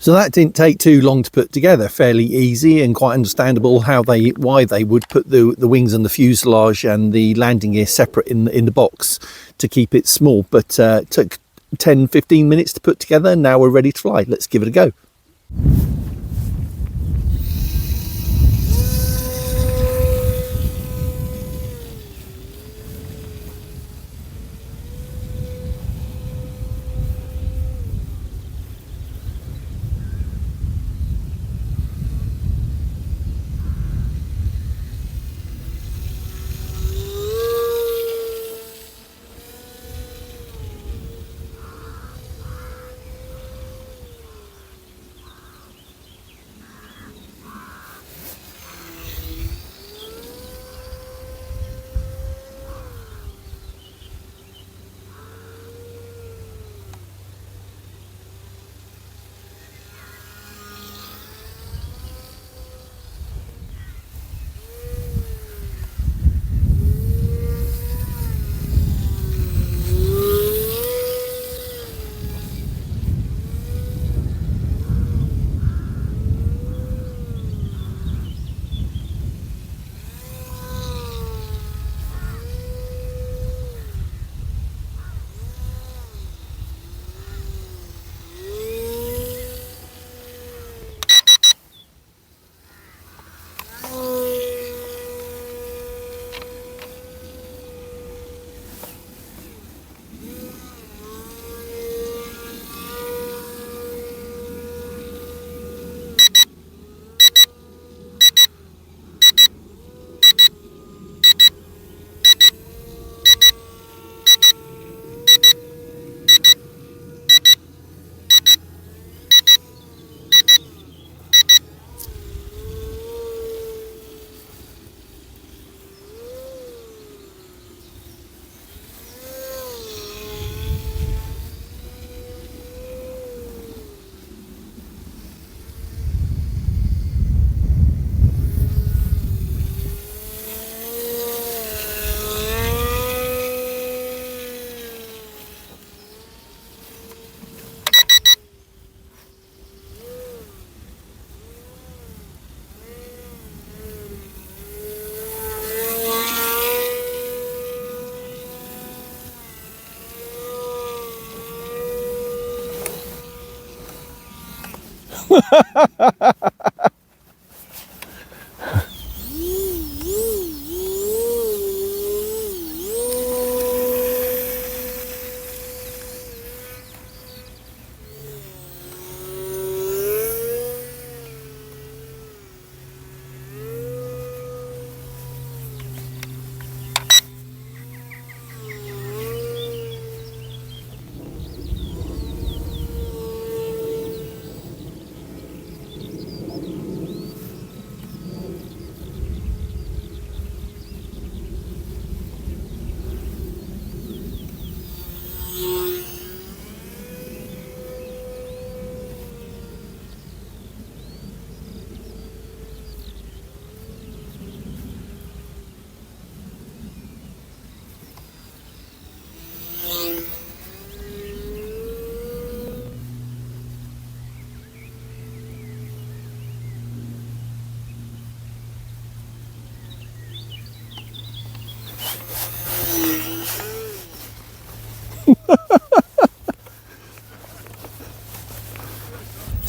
So that didn't take too long to put together, fairly easy and quite understandable why they would put the wings and the fuselage and the landing gear separate in the box to keep it small. But it took 10-15 minutes to put together. Now we're ready to fly. Let's give it a go.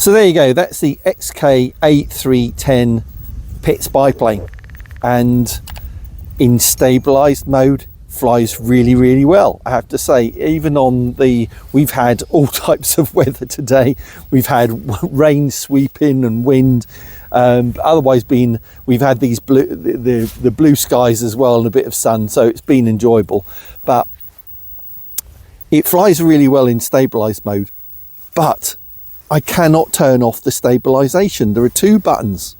So there you go, that's the XK A310 Pitts biplane, and in stabilized mode flies really well, I have to say. Even on we've had all types of weather today. We've had rain sweeping and wind, otherwise we've had these the blue skies as well and a bit of sun, so it's been enjoyable. But it flies really well in stabilized mode, but I cannot turn off the stabilization. There are two buttons,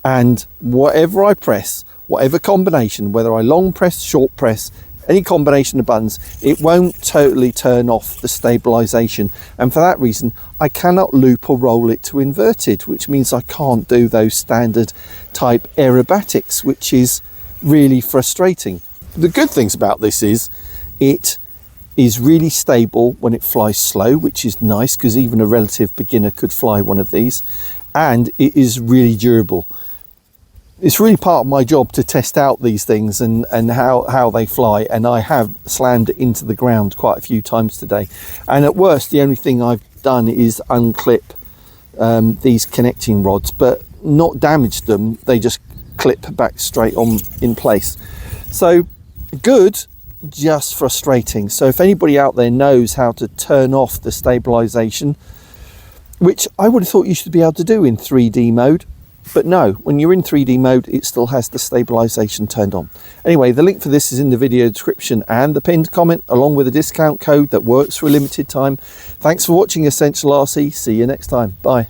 and whatever I press, whatever combination, whether I long press, short press, any combination of buttons, it won't totally turn off the stabilization. And for that reason, I cannot loop or roll it to inverted, which means I can't do those standard type aerobatics, which is really frustrating. The good things about this is it is really stable when it flies slow, which is nice because even a relative beginner could fly one of these, and it is really durable. It's really part of my job to test out these things and how they fly, and I have slammed it into the ground quite a few times today, and at worst the only thing I've done is unclip these connecting rods, but not damaged them. They just clip back straight on in place. So good, just frustrating. So if anybody out there knows how to turn off the stabilization, which I would have thought you should be able to do in 3D mode, but no, when you're in 3D mode, it still has the stabilization turned on. Anyway, the link for this is in the video description and the pinned comment, along with a discount code that works for a limited time. Thanks for watching Essential RC. See you next time. Bye.